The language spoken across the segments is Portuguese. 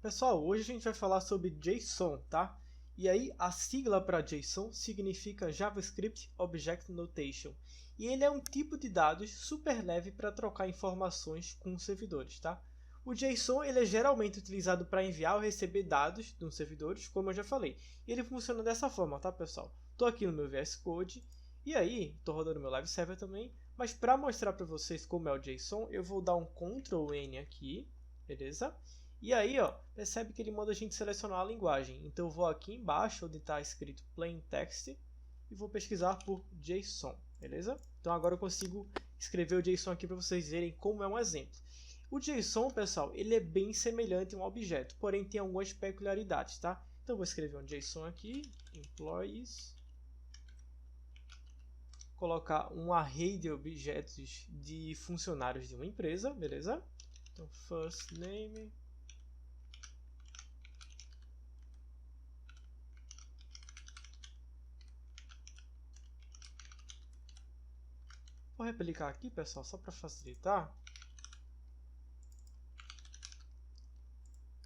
Pessoal, hoje a gente vai falar sobre JSON, tá? E aí a sigla para JSON significa JavaScript Object Notation. E ele é um tipo de dados super leve para trocar informações com servidores, tá? O JSON ele é geralmente utilizado para enviar ou receber dados de uns servidores, como eu já falei. E ele funciona dessa forma, tá, pessoal? Estou aqui no meu VS Code e aí estou rodando meu Live Server também. Mas para mostrar para vocês como é o JSON, eu vou dar um Ctrl N aqui, beleza? E aí, ó, percebe que ele manda a gente selecionar a linguagem. Então eu vou aqui embaixo, onde está escrito Plain Text, e vou pesquisar por JSON, beleza? Então agora eu consigo escrever o JSON aqui para vocês verem como é um exemplo. O JSON, pessoal, ele é bem semelhante a um objeto, porém tem algumas peculiaridades, tá? Então eu vou escrever um JSON aqui, employees, colocar um array de objetos de funcionários de uma empresa, beleza? Então first name, vou replicar aqui, pessoal, só para facilitar.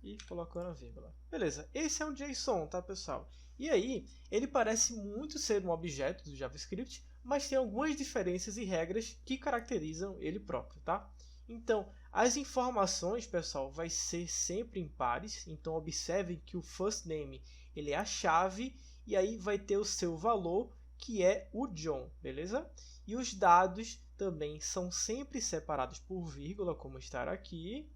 E colocando a vírgula. Beleza, esse é um JSON, tá, pessoal? E aí, ele parece muito ser um objeto do JavaScript, mas tem algumas diferenças e regras que caracterizam ele próprio, tá? Então, as informações, pessoal, vai ser sempre em pares. Então, observe que o first name ele é a chave e aí vai ter o seu valor, que é o John, beleza? E os dados também são sempre separados por vírgula, como está aqui.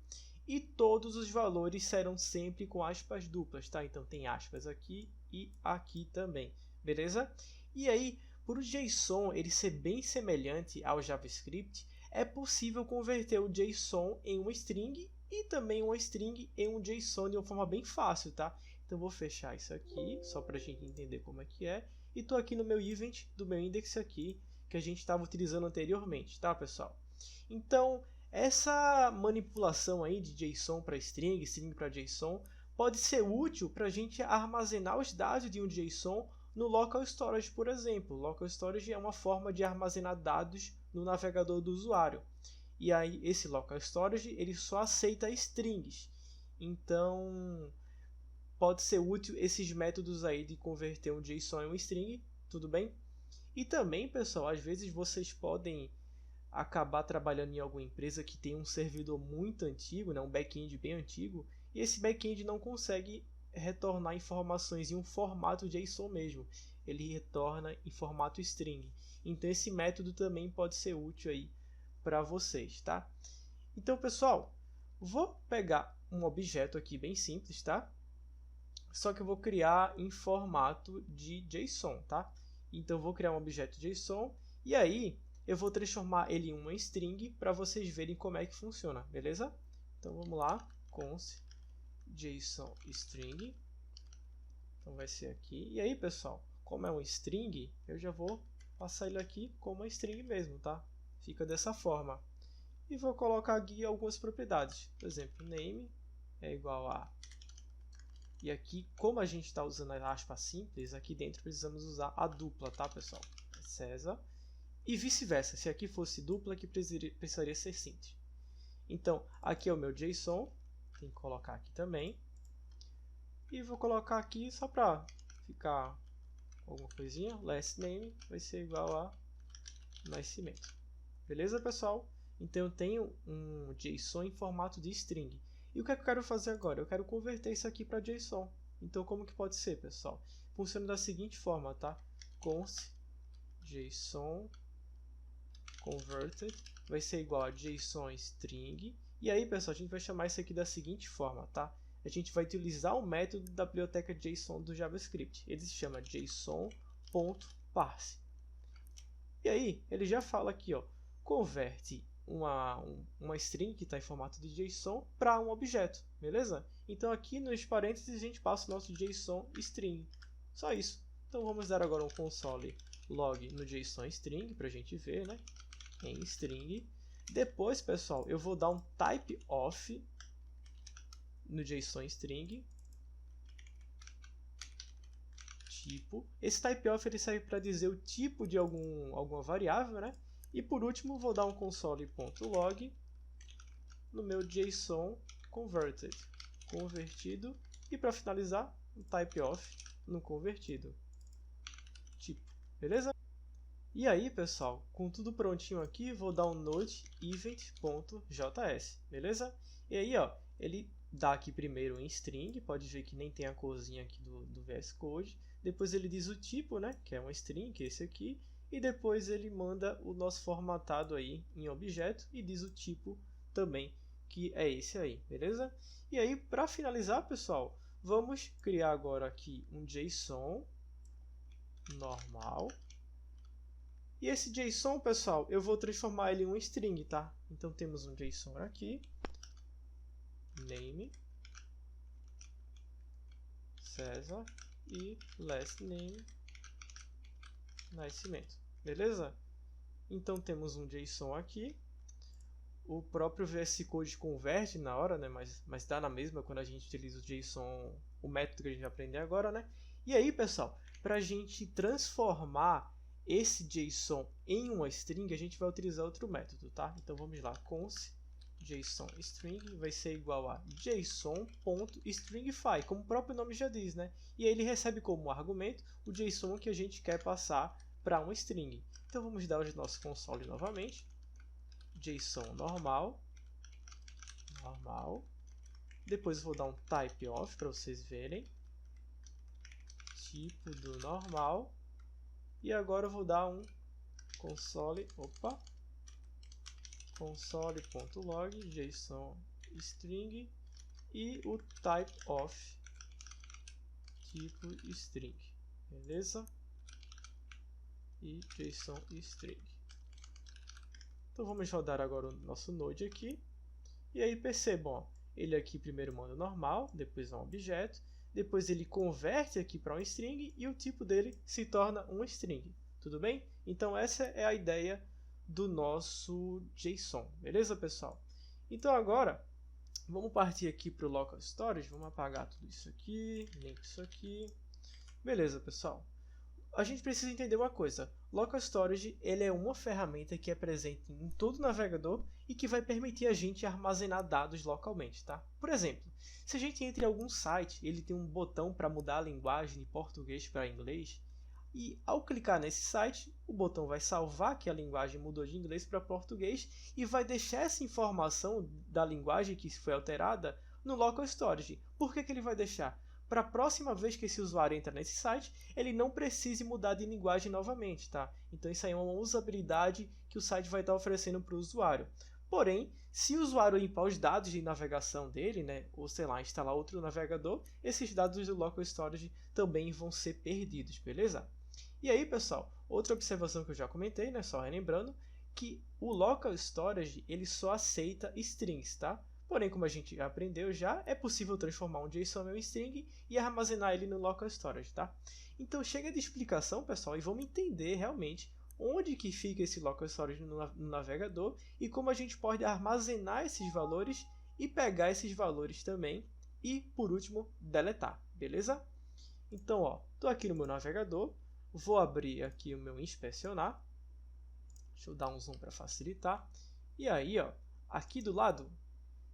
E todos os valores serão sempre com aspas duplas, tá? Então tem aspas aqui e aqui também, beleza? E aí, por o JSON ele ser bem semelhante ao JavaScript, é possível converter o JSON em uma string e também uma string em um JSON de uma forma bem fácil, tá? Então vou fechar isso aqui, só para a gente entender como é que é. E estou aqui no meu event do meu index aqui, que a gente estava utilizando anteriormente, tá, pessoal? Então, essa manipulação aí de JSON para string, string para JSON, pode ser útil para a gente armazenar os dados de um JSON no local storage, por exemplo. Local storage é uma forma de armazenar dados no navegador do usuário. E aí esse local storage ele só aceita strings. Então pode ser útil esses métodos aí de converter um JSON em um string, tudo bem? E também, pessoal, às vezes vocês podem acabar trabalhando em alguma empresa que tem um servidor muito antigo, né, um back-end bem antigo, e esse back-end não consegue retornar informações em um formato JSON mesmo, ele retorna em formato string. Então esse método também pode ser útil aí para vocês, tá? Então, pessoal, vou pegar um objeto aqui bem simples, tá? Só que eu vou criar em formato de JSON, tá? Então eu vou criar um objeto JSON e aí eu vou transformar ele em uma string para vocês verem como é que funciona, beleza? Então vamos lá, const JSON string. Então vai ser aqui. E aí, pessoal, como é um string, eu já vou passar ele aqui como uma string mesmo, tá? Fica dessa forma. E vou colocar aqui algumas propriedades. Por exemplo, name é igual a... E aqui, como a gente está usando a aspa simples, aqui dentro precisamos usar a dupla, tá, pessoal? César. E vice-versa, se aqui fosse dupla, aqui precisaria ser simples. Então, aqui é o meu JSON, tem que colocar aqui também. E vou colocar aqui só para ficar alguma coisinha, last name vai ser igual a nascimento. Beleza, pessoal? Então eu tenho um JSON em formato de string. E o que é que eu quero fazer agora? Eu quero converter isso aqui para JSON. Então como que pode ser, pessoal? Funciona da seguinte forma, tá? Const JSON converted vai ser igual a JSON string. E aí, pessoal, a gente vai chamar isso aqui da seguinte forma, tá? A gente vai utilizar o método da biblioteca JSON do JavaScript. Ele se chama json.parse. E aí, ele já fala aqui, ó, converte uma string que está em formato de JSON para um objeto, beleza? Então aqui nos parênteses a gente passa o nosso JSON string. Só isso. Então vamos dar agora um console log no JSON string para a gente ver, né? Em string. Depois, pessoal, eu vou dar um type of no JSON string. Tipo. Esse type of ele serve para dizer o tipo de alguma variável, né? E por último, vou dar um console.log no meu JSON converted. convertido e para finalizar, o type of no convertido. Tipo, beleza? E aí, pessoal, com tudo prontinho aqui, vou dar um node event.js, beleza? E aí, ó, ele dá aqui primeiro um string, pode ver que nem tem a corzinha aqui do VS Code. Depois ele diz o tipo, né, que é um string, que é esse aqui. E depois ele manda o nosso formatado aí em objeto e diz o tipo também, que é esse aí, beleza? E aí, para finalizar, pessoal, vamos criar agora aqui um JSON normal. E esse JSON, pessoal, eu vou transformar ele em um string, tá? Então temos um JSON aqui, name, César e last name, Nascimento, beleza? Então temos um JSON aqui. O próprio VS Code converte na hora, né? Mas dá na mesma quando a gente utiliza o JSON, o método que a gente vai aprender agora, né? E aí, pessoal, para a gente transformar esse JSON em uma string, a gente vai utilizar outro método, tá? Então vamos lá, const JSON string vai ser igual a json.stringify, como o próprio nome já diz, né? E aí ele recebe como argumento o JSON que a gente quer passar para uma string. Então vamos dar o nosso console novamente. JSON normal. Depois vou dar um type of para vocês verem. Tipo do normal. E agora eu vou dar um console.log JSON string e o type of tipo string, beleza? E JSON string. Então vamos rodar agora o nosso node aqui. E aí percebam, ó, ele aqui primeiro manda normal, depois um objeto, depois ele converte aqui para um string e o tipo dele se torna um string. Tudo bem? Então essa é a ideia do nosso JSON. Beleza, pessoal? Então agora, vamos partir aqui para o local storage. Vamos apagar tudo isso aqui, limpa isso aqui. Beleza, pessoal? A gente precisa entender uma coisa. Local Storage ele é uma ferramenta que é presente em todo navegador e que vai permitir a gente armazenar dados localmente, tá? Por exemplo, se a gente entra em algum site, ele tem um botão para mudar a linguagem de português para inglês, e ao clicar nesse site, o botão vai salvar que a linguagem mudou de inglês para português e vai deixar essa informação da linguagem que foi alterada no Local Storage. Por que ele vai deixar? Para a próxima vez que esse usuário entra nesse site, ele não precise mudar de linguagem novamente, tá? Então isso aí é uma usabilidade que o site vai estar oferecendo para o usuário. Porém, se o usuário limpar os dados de navegação dele, né, ou sei lá, instalar outro navegador, esses dados do Local Storage também vão ser perdidos, beleza? E aí, pessoal, outra observação que eu já comentei, né, só relembrando, que o Local Storage ele só aceita strings, tá? Porém, como a gente já aprendeu já, é possível transformar um JSON em um string e armazenar ele no Local Storage, tá? Então chega de explicação, pessoal, e vamos entender realmente onde que fica esse Local Storage no navegador e como a gente pode armazenar esses valores e pegar esses valores também e, por último, deletar, beleza? Então, ó, estou aqui no meu navegador, vou abrir aqui o meu inspecionar, deixa eu dar um zoom para facilitar, e aí, ó, aqui do lado,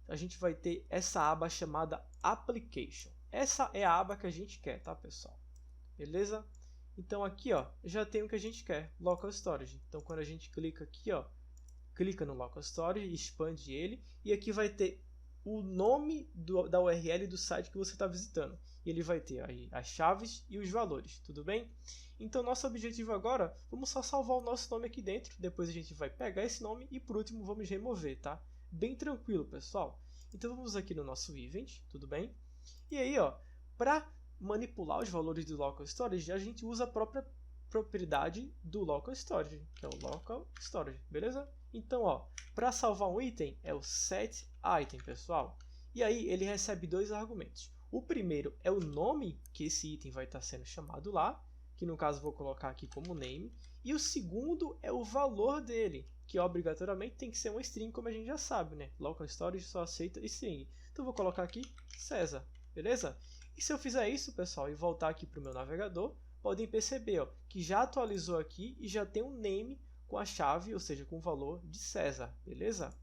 a gente vai ter essa aba chamada Application. Essa é a aba que a gente quer, tá, pessoal? Beleza? Então aqui, ó, já tem o que a gente quer, Local Storage. Então quando a gente clica aqui, ó, clica no Local Storage, expande ele, e aqui vai ter o nome da URL do site que você está visitando. E ele vai ter aí as chaves e os valores, tudo bem? Então nosso objetivo agora, vamos só salvar o nosso nome aqui dentro, depois a gente vai pegar esse nome e por último vamos remover, tá? Bem tranquilo, pessoal. Então vamos aqui no nosso event, tudo bem? E aí, ó, para manipular os valores do Local Storage, a gente usa a própria propriedade do Local Storage, que é o Local Storage, beleza? Então, ó, para salvar um item é o setItem, pessoal. E aí ele recebe dois argumentos. O primeiro é o nome que esse item vai estar sendo chamado lá, que no caso vou colocar aqui como name. E o segundo é o valor dele, que obrigatoriamente tem que ser uma string, como a gente já sabe, né? Local Storage só aceita string. Então vou colocar aqui César, beleza? E se eu fizer isso, pessoal, e voltar aqui para o meu navegador, podem perceber, ó, que já atualizou aqui e já tem um name com a chave, ou seja, com o valor de César, beleza?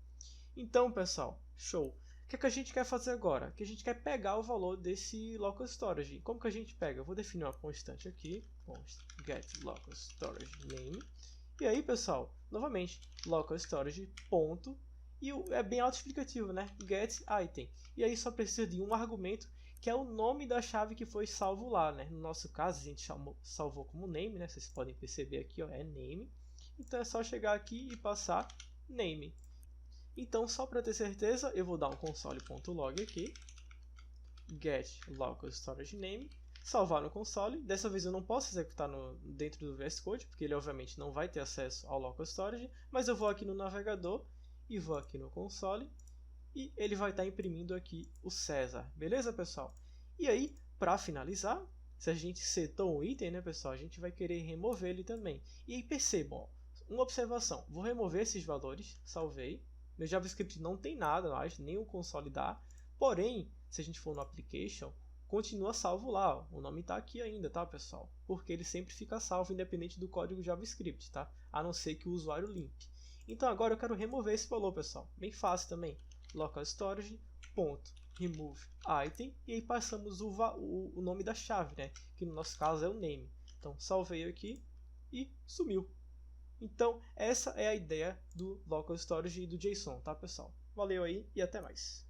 Então, pessoal, show! O que é que a gente quer fazer agora? Que a gente quer pegar o valor desse local storage. Como que a gente pega? Eu vou definir uma constante aqui, get local storage name. E aí, pessoal, novamente, local storage ponto, e é bem autoexplicativo, né? Get item. E aí só precisa de um argumento, que é o nome da chave que foi salvo lá, né? No nosso caso, a gente salvou como name, né? Vocês podem perceber aqui, ó, é name. Então é só chegar aqui e passar name. Então, só para ter certeza, eu vou dar um console.log aqui, get local storage name, salvar no console. Dessa vez eu não posso executar dentro do VS Code, porque ele obviamente não vai ter acesso ao local storage, mas eu vou aqui no navegador e vou aqui no console e ele vai estar imprimindo aqui o César. Beleza, pessoal? E aí, para finalizar, se a gente setou um item, né, pessoal, a gente vai querer remover ele também. E aí percebam, ó, uma observação, vou remover esses valores, salvei. Meu JavaScript não tem nada mais, nem o console dá. Porém, se a gente for no application, continua salvo lá. Ó. O nome está aqui ainda, tá, pessoal? Porque ele sempre fica salvo, independente do código JavaScript, tá? A não ser que o usuário limpe. Então agora eu quero remover esse valor, pessoal. Bem fácil também. Local storage, ponto, remove item. E aí passamos o nome da chave, né? Que no nosso caso é o name. Então salvei aqui e sumiu. Então, essa é a ideia do local storage e do JSON, tá, pessoal? Valeu aí e até mais.